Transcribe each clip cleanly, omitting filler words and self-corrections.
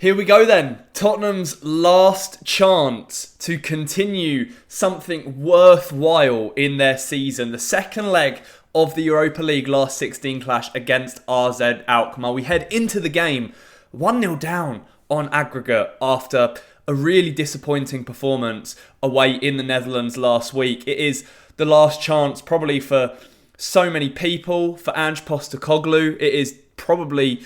Here we go then. Tottenham's last chance to continue something worthwhile in their season. The second leg of the Europa League last 16 clash against RZ Alkmaar. We head into the game 1-0 down on aggregate after a really disappointing performance away in the Netherlands last week. It is the last chance probably for so many people, for Ange Postecoglou. It is probably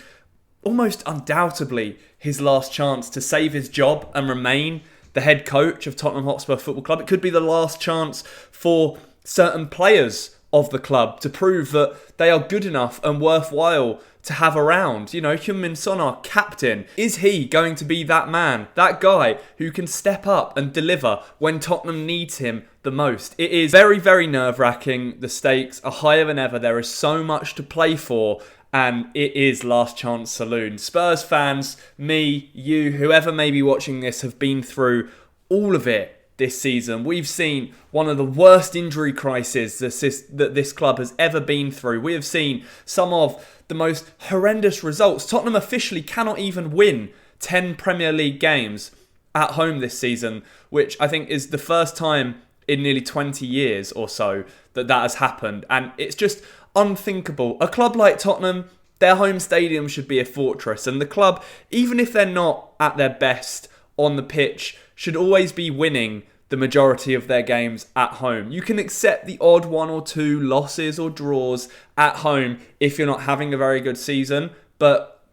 almost undoubtedly his last chance to save his job and remain the head coach of Tottenham Hotspur Football Club. It could be the last chance for certain players of the club to prove that they are good enough and worthwhile to have around. You know, Heung-min Son, our captain, is he going to be that man, that guy who can step up and deliver when Tottenham needs him the most? It is very, very nerve-wracking. The stakes are higher than ever. There is so much to play for. And it is last chance saloon. Spurs fans, me, you, whoever may be watching this have been through all of it this season. We've seen one of the worst injury crises that this club has ever been through. We have seen some of the most horrendous results. Tottenham officially cannot even win 10 Premier League games at home this season, which I think is the first time in nearly 20 years or so that has happened. And it's just unthinkable. A club like Tottenham, their home stadium should be a fortress, and the club, even if they're not at their best on the pitch, should always be winning the majority of their games at home. You can accept the odd one or two losses or draws at home if you're not having a very good season, but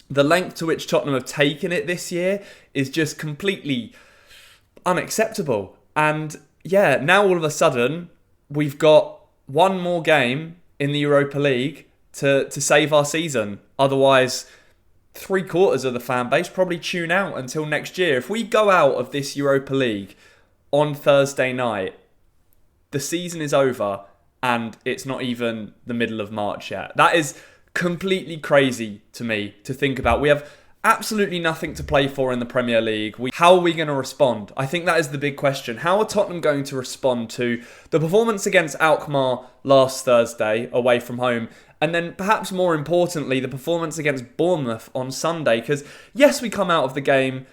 the length to which Tottenham have taken it this year is just completely unacceptable. And yeah, now all of a sudden we've got one more game in the Europa League to save our season. Otherwise, 3/4 of the fan base probably tune out until next year. If we go out of this Europa League on Thursday night, the season is over and it's not even the middle of March yet. That is completely crazy to me to think about. We have absolutely nothing to play for in the Premier League. How are we going to respond? I think that is the big question. How are Tottenham going to respond to the performance against Alkmaar last Thursday away from home? And then perhaps more importantly, the performance against Bournemouth on Sunday. Because yes, we come out of the game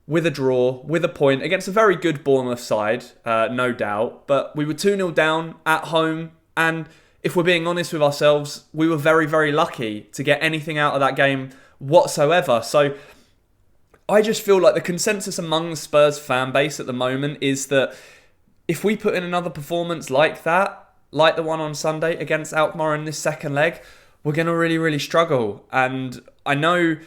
with a draw, with a point against a very good Bournemouth side, no doubt. But we were 2-0 down at home. And if we're being honest with ourselves, we were very, very lucky to get anything out of that game whatsoever. So I just feel like the consensus among the Spurs fan base at the moment is that if we put in another performance like that, like the one on Sunday against Alkmaar in this second leg, we're going to really, really struggle. And I know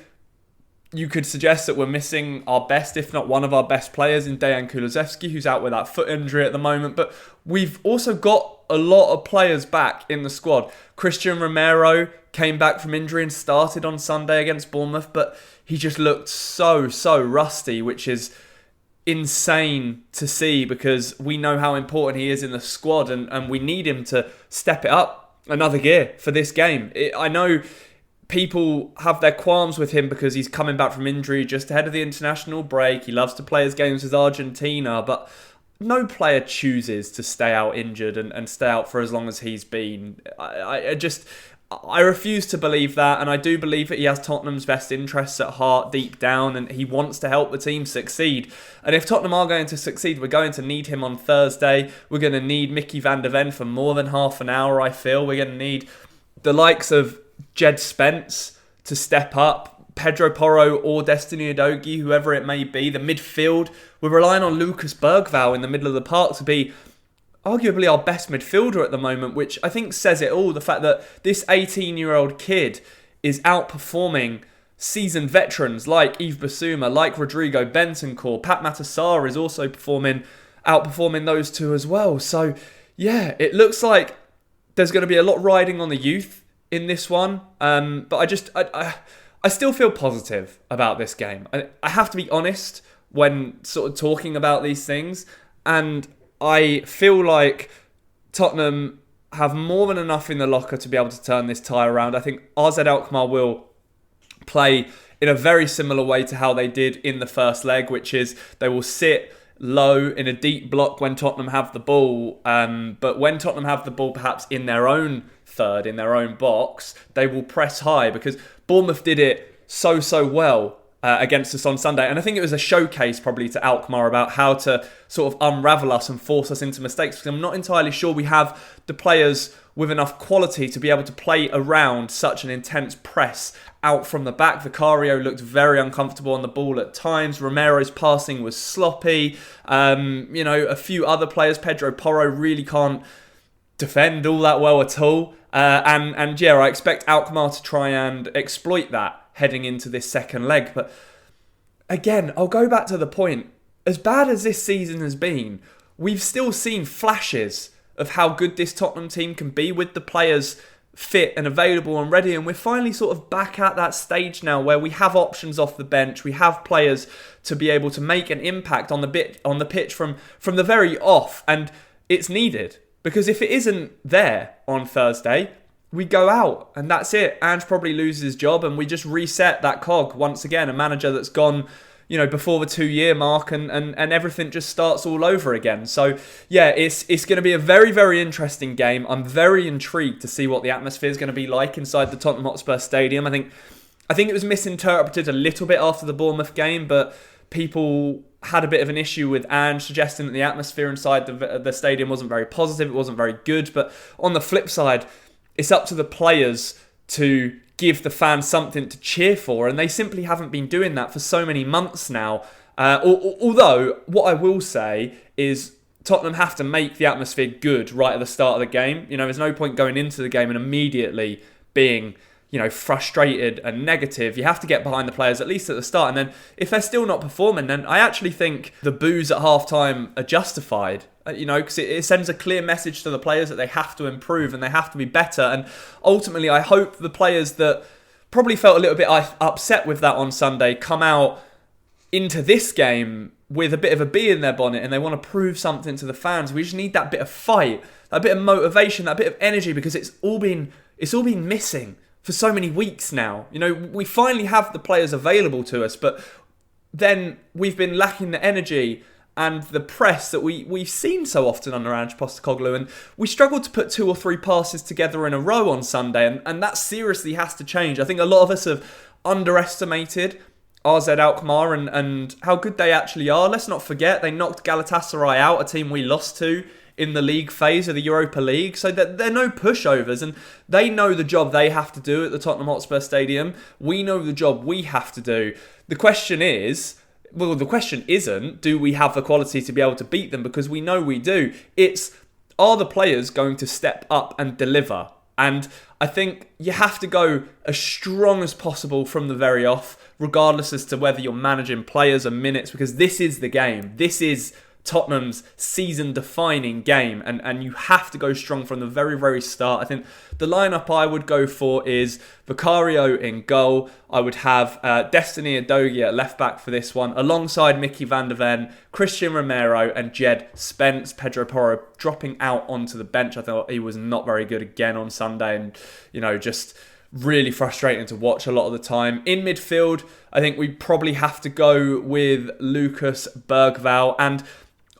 you could suggest that we're missing our best, if not one of our best players in Dejan Kulusevski, who's out with that foot injury at the moment. But we've also got a lot of players back in the squad. Christian Romero came back from injury and started on Sunday against Bournemouth, but he just looked so rusty, which is insane to see because we know how important he is in the squad and we need him to step it up another gear for this game. I know people have their qualms with him because he's coming back from injury just ahead of the international break. He loves to play his games with Argentina, but no player chooses to stay out injured and stay out for as long as he's been. I refuse to believe that, and I do believe that he has Tottenham's best interests at heart deep down, and he wants to help the team succeed. And if Tottenham are going to succeed, we're going to need him on Thursday. We're going to need Mickey van der Ven for more than half an hour, I feel. We're going to need the likes of Jed Spence to step up, Pedro Porro or Destiny Udogie, whoever it may be. The midfield, we're relying on Lucas Bergvall in the middle of the park to be arguably our best midfielder at the moment, which I think says it all. The fact that this 18-year-old kid is outperforming seasoned veterans like Yves Bissouma, like Rodrigo Bentancur. Pat Matasar is also outperforming those two as well. So, yeah, it looks like there's going to be a lot riding on the youth in this one. But I still feel positive about this game. I have to be honest when sort of talking about these things, and I feel like Tottenham have more than enough in the locker to be able to turn this tie around. I think RZ Alkmaar will play in a very similar way to how they did in the first leg, which is they will sit low in a deep block when Tottenham have the ball. But when Tottenham have the ball perhaps in their own third, in their own box, they will press high because Bournemouth did it so well against us on Sunday. And I think it was a showcase probably to Alkmaar about how to sort of unravel us and force us into mistakes, because I'm not entirely sure we have the players with enough quality to be able to play around such an intense press out from the back. Vicario looked very uncomfortable on the ball at times. Romero's passing was sloppy. A few other players, Pedro Porro, really can't defend all that well at all. I expect Alkmaar to try and exploit that heading into this second leg. But again, I'll go back to the point. As bad as this season has been, we've still seen flashes of how good this Tottenham team can be with the players fit and available and ready. And we're finally sort of back at that stage now where we have options off the bench. We have players to be able to make an impact on the pitch from the very off. And it's needed, because if it isn't there on Thursday, we go out and that's it. Ange probably loses his job and we just reset that cog once again. A manager that's gone, before the 2-year mark and everything just starts all over again. So, yeah, it's going to be a very, very interesting game. I'm very intrigued to see what the atmosphere is going to be like inside the Tottenham Hotspur Stadium. I think it was misinterpreted a little bit after the Bournemouth game, but people had a bit of an issue with Ange suggesting that the atmosphere inside the stadium wasn't very positive, it wasn't very good. But on the flip side, it's up to the players to give the fans something to cheer for, and they simply haven't been doing that for so many months now. Although, what I will say is Tottenham have to make the atmosphere good right at the start of the game. There's no point going into the game and immediately being, frustrated and negative. You have to get behind the players, at least at the start. And then if they're still not performing, then I actually think the boos at half-time are justified. Because it sends a clear message to the players that they have to improve and they have to be better. And ultimately, I hope the players that probably felt a little bit upset with that on Sunday come out into this game with a bit of a bee in their bonnet and they want to prove something to the fans. We just need that bit of fight, that bit of motivation, that bit of energy, because it's all been missing for so many weeks now. We finally have the players available to us, but then we've been lacking the energy and the press that we've seen so often under Ange Postecoglou. And we struggled to put 2 or 3 passes together in a row on Sunday, and that seriously has to change. I think a lot of us have underestimated RZ Alkmaar and how good they actually are. Let's not forget, they knocked Galatasaray out, a team we lost to in the league phase of the Europa League. So they're no pushovers, and they know the job they have to do at the Tottenham Hotspur Stadium. We know the job we have to do. The question isn't, do we have the quality to be able to beat them? Because we know we do. It's, are the players going to step up and deliver? And I think you have to go as strong as possible from the very off, regardless as to whether you're managing players or minutes, because this is the game. This is Tottenham's season-defining game, and you have to go strong from the very, very start. I think the lineup I would go for is Vicario in goal. I would have Destiny Udogie at left-back for this one, alongside Mickey van der Ven, Christian Romero and Jed Spence. Pedro Porro dropping out onto the bench. I thought he was not very good again on Sunday, and, just really frustrating to watch a lot of the time. In midfield, I think we probably have to go with Lucas Bergvall, and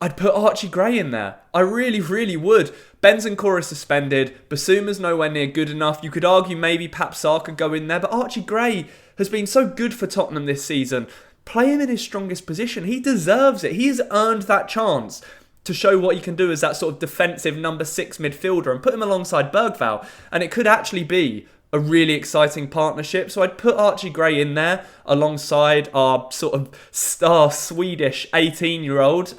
I'd put Archie Gray in there. I really, really would. Bentancur is suspended. Basuma's nowhere near good enough. You could argue maybe Papsar could go in there, but Archie Gray has been so good for Tottenham this season. Play him in his strongest position. He deserves it. He has earned that chance to show what he can do as that sort of defensive number 6 midfielder, and put him alongside Bergvall, and it could actually be a really exciting partnership. So I'd put Archie Gray in there alongside our sort of star Swedish 18-year-old.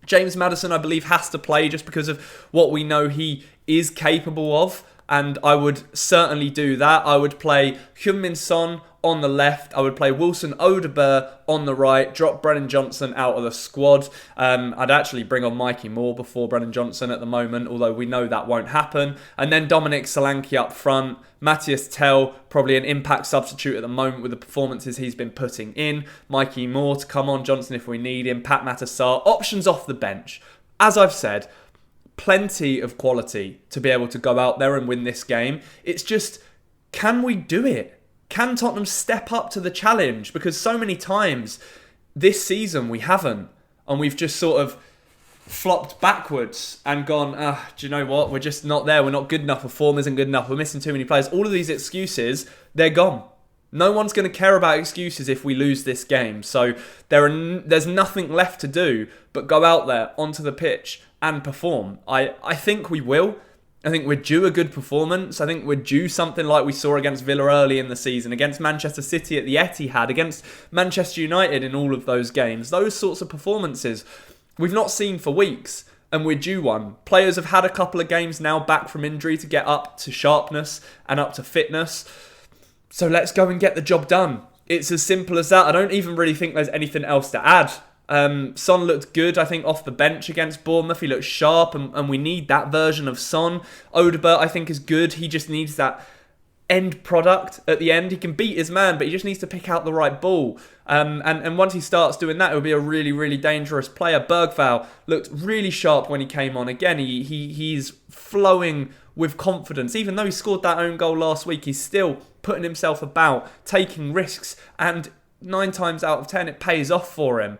James Maddison, I believe, has to play just because of what we know he is capable of, and I would certainly do that. I would play Heung-min Son on the left. I would play Wilson Odobert on the right, drop Brennan Johnson out of the squad. I'd actually bring on Mikey Moore before Brennan Johnson at the moment, although we know that won't happen. And then Dominic Solanke up front. Matthias Tell, probably an impact substitute at the moment with the performances he's been putting in. Mikey Moore to come on, Johnson if we need him. Pat Matassar. Options off the bench. As I've said, plenty of quality to be able to go out there and win this game. It's just, can we do it? Can Tottenham step up to the challenge? Because so many times this season we haven't. And we've just sort of flopped backwards and gone, do you know what? We're just not there. We're not good enough. The form isn't good enough. We're missing too many players. All of these excuses, they're gone. No one's going to care about excuses if we lose this game. So there's nothing left to do but go out there onto the pitch and perform. I think we will. I think we're due a good performance. I think we're due something like we saw against Villa early in the season, against Manchester City at the Etihad, against Manchester United in all of those games. Those sorts of performances we've not seen for weeks, and we're due one. Players have had a couple of games now back from injury to get up to sharpness and up to fitness. So let's go and get the job done. It's as simple as that. I don't even really think there's anything else to add. Son looked good, I think, off the bench against Bournemouth. He looked sharp, and we need that version of Son. Odegaard, I think, is good. He just needs that end product at the end. He can beat his man, but he just needs to pick out the right ball. And once he starts doing that, he'll be a really, really dangerous player. Bergvall looked really sharp when he came on. Again, he's flowing with confidence. Even though he scored that own goal last week, he's still putting himself about, taking risks, and 9 times out of 10 it pays off for him.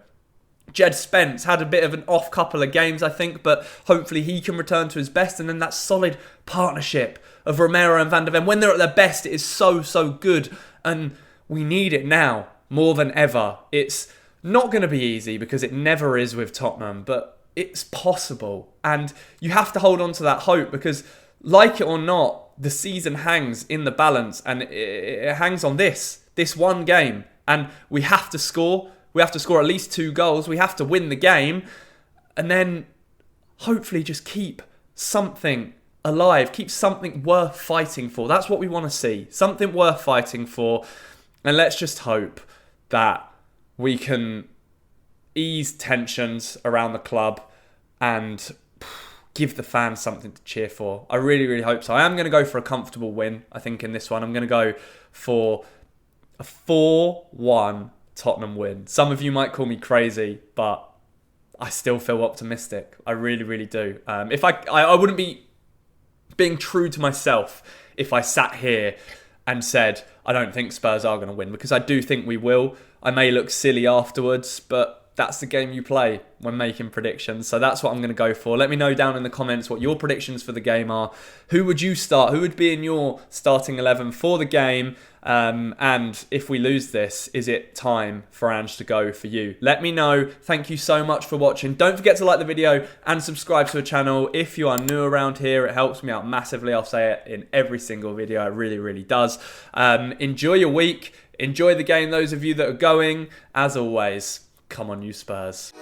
Jed Spence had a bit of an off couple of games, I think, but hopefully he can return to his best. And then that solid partnership of Romero and Van der Ven, when they're at their best, it is so, so good. And we need it now more than ever. It's not going to be easy because it never is with Tottenham, but it's possible. And you have to hold on to that hope because, like it or not, the season hangs in the balance, and it hangs on this one game. And we have to score. We have to score at least 2 goals. We have to win the game. And then hopefully just keep something alive. Keep something worth fighting for. That's what we want to see. Something worth fighting for. And let's just hope that we can ease tensions around the club and give the fans something to cheer for. I really, really hope so. I am going to go for a comfortable win, I think, in this one. I'm going to go for a 4-1 Tottenham win. Some of you might call me crazy, but I still feel optimistic. I really, really do. I wouldn't be being true to myself if I sat here and said, I don't think Spurs are going to win, because I do think we will. I may look silly afterwards, but that's the game you play when making predictions. So that's what I'm going to go for. Let me know down in the comments what your predictions for the game are. Who would you start? Who would be in your starting 11 for the game? And if we lose this, is it time for Ange to go for you? Let me know. Thank you so much for watching. Don't forget to like the video and subscribe to the channel. If you are new around here, it helps me out massively. I'll say it in every single video. It really, really does. Enjoy your week. Enjoy the game, those of you that are going. As always, come on, you Spurs.